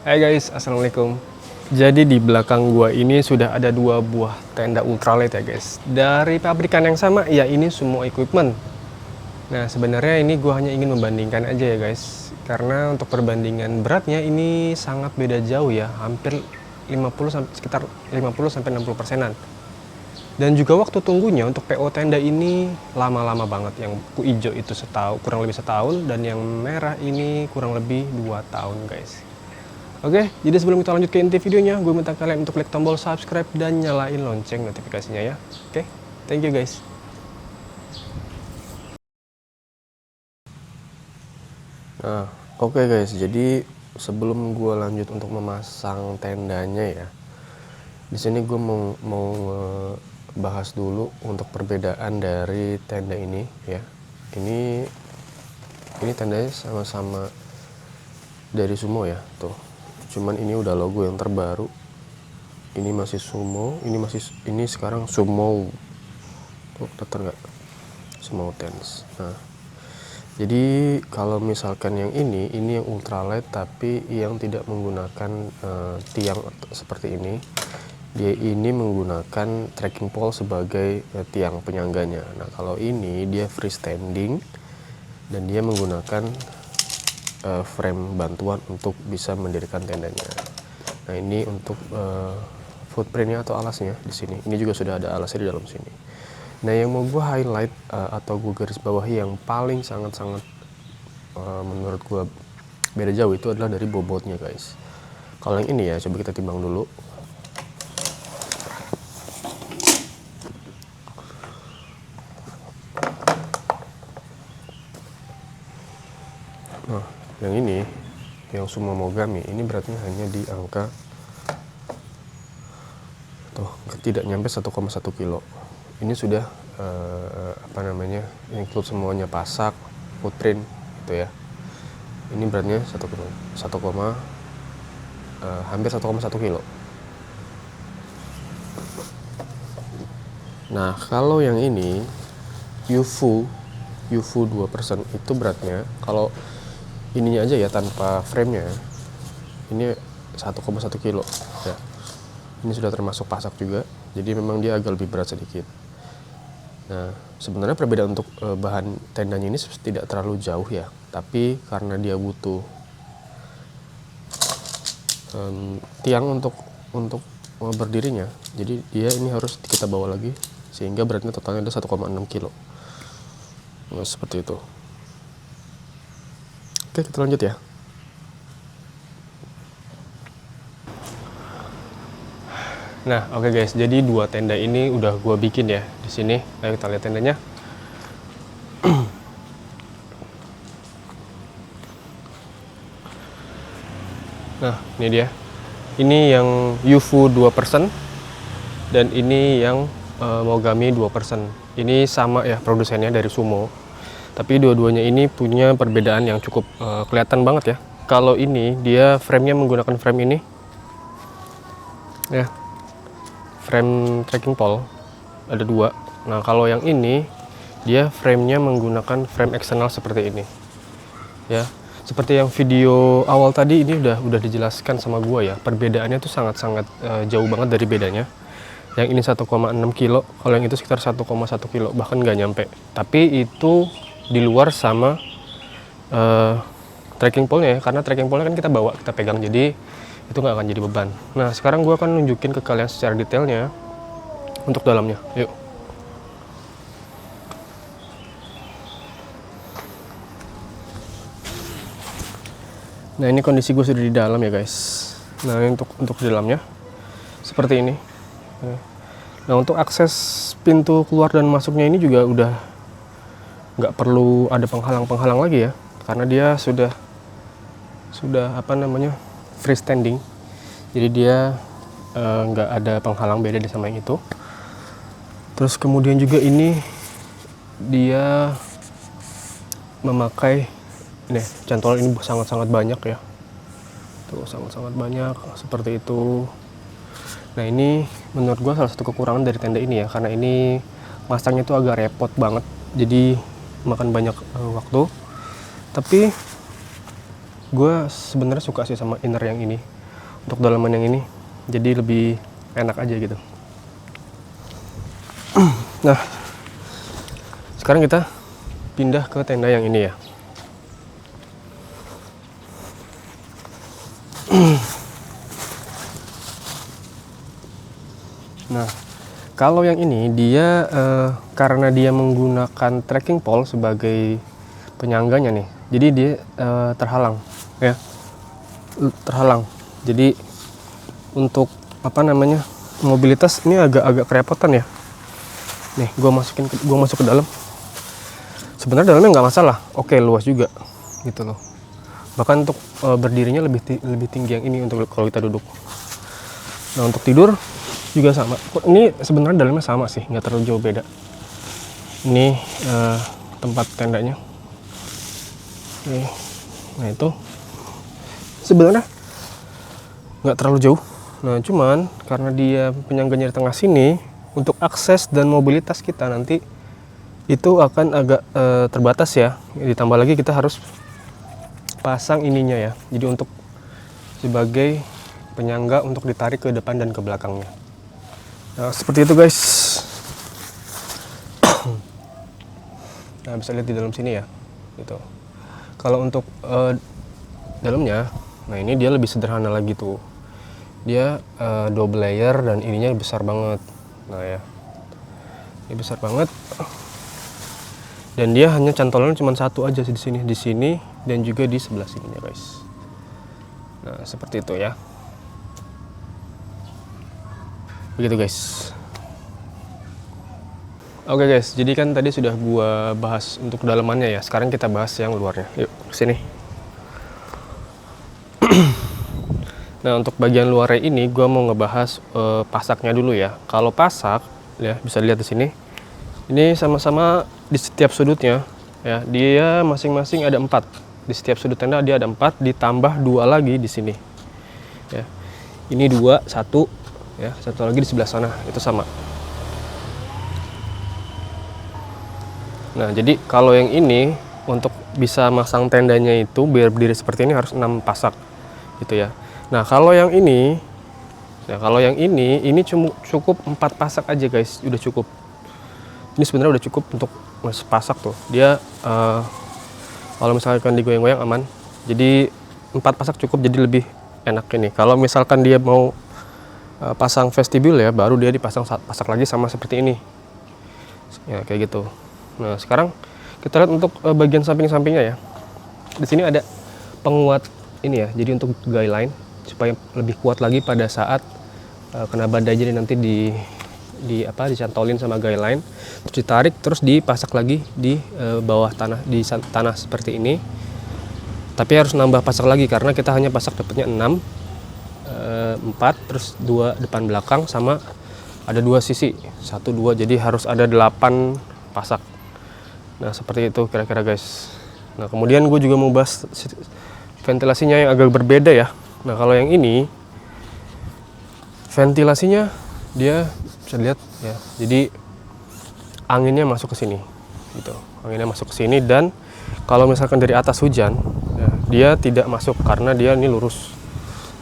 Hai guys, assalamualaikum. Jadi di belakang gua ini sudah ada dua buah tenda ultralight ya guys. Dari pabrikan yang sama, ya ini semua equipment. Nah sebenarnya ini gua hanya ingin membandingkan aja ya guys. Karena untuk perbandingan beratnya ini sangat beda jauh ya, hampir 50 60%-an. Dan juga waktu tunggunya untuk PO tenda ini lama-lama banget. Yang hijau itu kurang lebih setahun, dan yang merah ini kurang lebih 2 tahun guys. Oke, jadi sebelum kita lanjut ke inti videonya, gue minta kalian untuk klik tombol subscribe dan nyalain lonceng notifikasinya ya. Oke, thank you guys. Nah, oke guys, jadi sebelum gue lanjut untuk memasang tendanya ya, di sini gue mau bahas dulu untuk perbedaan dari tenda ini ya. Ini tendanya sama-sama dari Sumo ya, tuh. Cuman ini udah logo yang terbaru. Ini masih Sumo, ini sekarang Sumo. Tuh, datar nggak? Sumo Tense. Nah, jadi kalau misalkan yang ini yang ultralight tapi yang tidak menggunakan tiang seperti ini. Dia ini menggunakan trekking pole sebagai tiang penyangganya. Nah, kalau ini dia freestanding dan dia menggunakan frame bantuan untuk bisa mendirikan tendanya. Nah, ini untuk footprintnya atau alasnya di sini. Ini juga sudah ada alasnya di dalam sini. Nah, yang mau gue highlight atau gue garis bawahi yang paling sangat-sangat menurut gue beda jauh itu adalah dari bobotnya guys. Kalau yang ini ya, coba kita timbang dulu. Nah, yang ini, yang Sumo Mogami, ini beratnya hanya di angka tuh, tidak nyampe 1,1 kilo. Ini sudah include semuanya, pasak, footprint gitu ya. Ini beratnya hampir 1,1 kilo. Nah, kalau yang ini UFO 2% itu beratnya, kalau ininya aja ya tanpa frame-nya, ini 1,1 kilo ya. Ini sudah termasuk pasak juga, jadi memang dia agak lebih berat sedikit. Nah, sebenarnya perbedaan untuk bahan tendanya ini tidak terlalu jauh ya, tapi karena dia butuh tiang untuk berdirinya, jadi dia ini harus kita bawa lagi sehingga beratnya totalnya ada 1,6 kilo. Nah, seperti itu. Oke, kita lanjut ya. Nah, oke guys, jadi dua tenda ini udah gua bikin ya di sini. Ayo kita lihat tendanya. Nah, ini dia. Ini yang UFO 2% dan ini yang Mogami 2%. Ini sama ya produsennya dari Sumo. Tapi dua-duanya ini punya perbedaan yang cukup kelihatan banget ya. Kalau ini dia frame-nya menggunakan frame ini. Ya. Frame trekking pole ada dua. Nah, kalau yang ini dia frame-nya menggunakan frame eksternal seperti ini. Ya. Seperti yang video awal tadi ini udah dijelaskan sama gua ya. Perbedaannya tuh sangat-sangat jauh banget dari bedanya. Yang ini 1,6 kilo, kalau yang itu sekitar 1,1 kilo, bahkan nggak nyampe. Tapi itu di luar sama trekking pole-nya ya, karena trekking pole-nya kan kita bawa, kita pegang, jadi itu nggak akan jadi beban. Nah, sekarang gue akan nunjukin ke kalian secara detailnya untuk dalamnya. Yuk. Nah, ini kondisi gue sudah di dalam ya guys. Nah, ini untuk di dalamnya seperti ini. Nah, untuk akses pintu keluar dan masuknya ini juga udah nggak perlu ada penghalang-penghalang lagi ya, karena dia sudah freestanding. Jadi dia nggak ada penghalang, beda sama yang itu. Terus kemudian juga ini dia memakai ini cantol ini sangat-sangat banyak ya. Tuh, sangat-sangat banyak seperti itu. Nah, ini menurut gua salah satu kekurangan dari tenda ini ya, karena ini masangnya tuh agak repot banget, jadi makan banyak waktu. Tapi gue sebenarnya suka sih sama inner yang ini, untuk dalaman yang ini, jadi lebih enak aja gitu. Nah, sekarang kita pindah ke tenda yang ini ya. Nah, kalau yang ini dia karena dia menggunakan trekking pole sebagai penyangganya nih, jadi dia terhalang ya, terhalang. Jadi untuk apa namanya, mobilitas ini agak kerepotan ya. Nih, gue masuk ke dalam. Sebenarnya dalamnya nggak masalah, oke, luas juga gitu loh. Bahkan untuk berdirinya lebih tinggi yang ini untuk kalau kita duduk. Nah, untuk tidur juga sama. Ini sebenarnya dalamnya sama sih, nggak terlalu jauh beda. Ini tempat tendanya. Oke. Nah, itu sebenarnya nggak terlalu jauh. Nah, cuman karena dia penyangganya di tengah sini, untuk akses dan mobilitas kita nanti itu akan agak terbatas ya. Ditambah lagi kita harus pasang ininya ya. Jadi untuk sebagai penyangga untuk ditarik ke depan dan ke belakangnya. Nah, seperti itu guys. Nah, bisa lihat di dalam sini ya. Gitu. Kalau untuk dalamnya, nah ini dia lebih sederhana lagi tuh. Dia double layer dan ininya besar banget. Nah ya, ini besar banget. Dan dia hanya cantolannya cuma satu aja sih di sini dan juga di sebelah sininya guys. Nah, seperti itu ya. Begitu guys. Oke guys, jadi kan tadi sudah gua bahas untuk dalamannya ya. Sekarang kita bahas yang luarnya. Yuk, sini. Nah, untuk bagian luarnya ini gua mau ngebahas pasaknya dulu ya. Kalau pasak ya, bisa dilihat di sini. Ini sama-sama di setiap sudutnya ya. Dia masing-masing ada 4. Di setiap sudut tenda dia ada 4, ditambah 2 lagi di sini. Ya. Ini 2, 1 ya, 1 lagi di sebelah sana. Itu sama. Nah, jadi kalau yang ini untuk bisa masang tendanya itu biar berdiri seperti ini harus 6 pasak gitu ya. Nah, kalau yang ini cukup 4 pasak aja guys, udah cukup. Ini sebenarnya udah cukup untuk pasak tuh. Dia kalau misalkan digoyang-goyang aman. Jadi 4 pasak cukup, jadi lebih enak ini. Kalau misalkan dia mau pasang vestibul ya, baru dia dipasang pasak lagi sama seperti ini. Ya, kayak gitu. Nah, sekarang kita lihat untuk bagian samping-sampingnya ya. Di sini ada penguat ini ya. Jadi untuk guy line supaya lebih kuat lagi pada saat kena badai, jadi nanti dicantolin sama guy line, terus ditarik, terus dipasak lagi di bawah tanah, di tanah seperti ini. Tapi harus nambah pasak lagi karena kita hanya pasak dapatnya 6, 4, terus 2 depan belakang sama ada 2 sisi, 1, 2, jadi harus ada 8 pasak. Nah, seperti itu kira-kira guys. Nah, kemudian gue juga mau bahas ventilasinya yang agak berbeda ya. Nah, kalau yang ini ventilasinya dia bisa lihat ya. Jadi anginnya masuk ke sini gitu. Anginnya masuk ke sini, dan kalau misalkan dari atas hujan ya, dia tidak masuk karena dia ini lurus.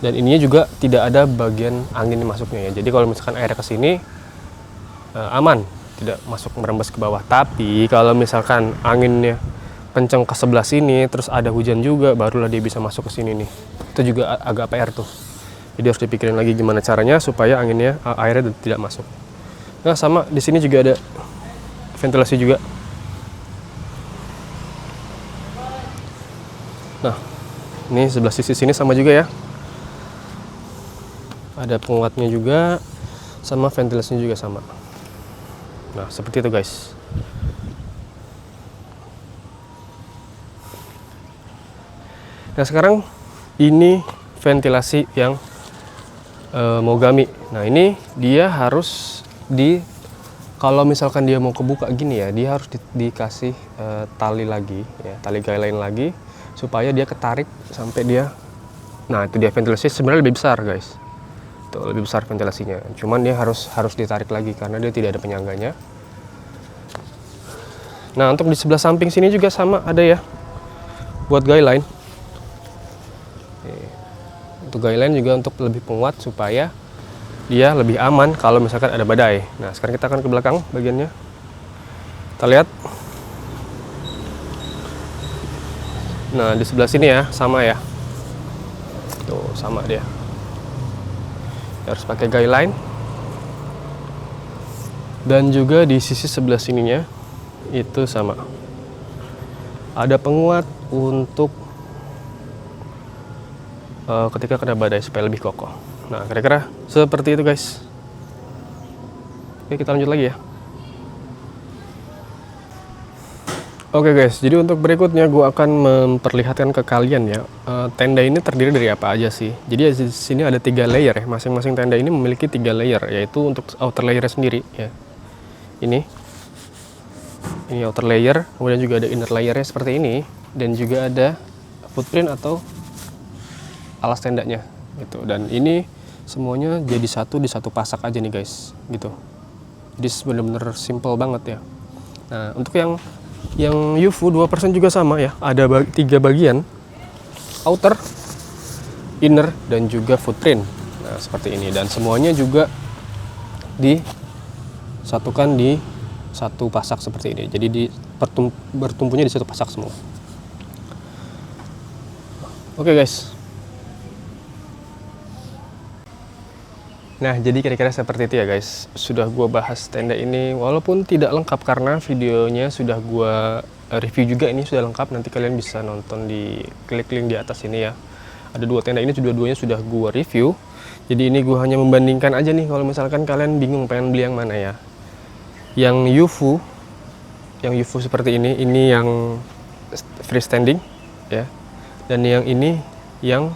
Dan ininya juga tidak ada bagian angin masuknya ya. Jadi kalau misalkan airnya ke sini aman, tidak masuk merembes ke bawah. Tapi kalau misalkan anginnya kencang ke sebelah sini, terus ada hujan juga, barulah dia bisa masuk ke sini nih. Itu juga agak PR tuh. Jadi harus dipikirin lagi gimana caranya supaya airnya tidak masuk. Nah, sama di sini juga ada ventilasi juga. Nah, ini sebelah sisi sini sama juga ya. Ada penguatnya juga, sama ventilasinya juga sama. Nah, seperti itu guys. Nah, sekarang ini ventilasi yang Mogami. Nah, ini dia harus kalau misalkan dia mau kebuka gini ya, dia harus dikasih tali lagi ya, tali guy line lagi supaya dia ketarik sampai dia. Nah, itu dia ventilasi sebenarnya lebih besar guys. Tuh, lebih besar ventilasinya. Cuman dia harus ditarik lagi karena dia tidak ada penyangganya. Nah, untuk di sebelah samping sini juga sama ada ya, buat guy line. Untuk guideline juga untuk lebih penguat supaya dia lebih aman kalau misalkan ada badai. Nah, sekarang kita akan ke belakang bagiannya. Kita lihat. Nah, di sebelah sini ya, sama ya. Tuh, sama dia. Harus pakai guideline. Dan juga di sisi sebelah sininya itu sama. Ada penguat untuk ketika kena badai supaya lebih kokoh. Nah, kira-kira seperti itu guys. Oke, kita lanjut lagi ya. Oke guys, jadi untuk berikutnya gue akan memperlihatkan ke kalian ya, tenda ini terdiri dari apa aja sih. Jadi di sini ada 3 layer ya, masing-masing tenda ini memiliki 3 layer, yaitu untuk outer layer sendiri ya. Ini outer layer, kemudian juga ada inner layernya seperti ini, dan juga ada footprint atau alas tendanya gitu. Dan ini semuanya jadi satu di satu pasak aja nih guys, gitu. Jadi bener-bener simple banget ya. Nah, untuk yang UFO 2% juga sama ya. Ada 3 bagian, outer, inner, dan juga footprint. Nah, seperti ini. Dan semuanya juga disatukan di satu pasak seperti ini. Jadi bertumpunya di satu pasak semua. Oke guys. Nah, jadi kira-kira seperti itu ya guys. Sudah gue bahas tenda ini, walaupun tidak lengkap karena videonya sudah gue review juga, ini sudah lengkap. Nanti kalian bisa nonton di klik link di atas ini ya. Ada 2 tenda ini, dua-duanya sudah gue review. Jadi ini gue hanya membandingkan aja nih, kalau misalkan kalian bingung pengen beli yang mana ya. Yang UFO seperti ini yang freestanding ya. Dan yang ini yang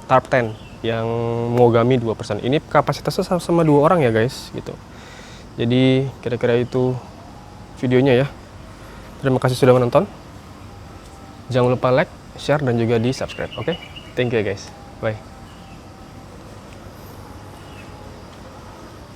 tarp tent yang Mogami 2%. Ini kapasitasnya sama 2 orang ya guys gitu. Jadi kira-kira itu videonya ya. Terima kasih sudah menonton. Jangan lupa like, share, dan juga di subscribe. Oke? Thank you guys. Bye.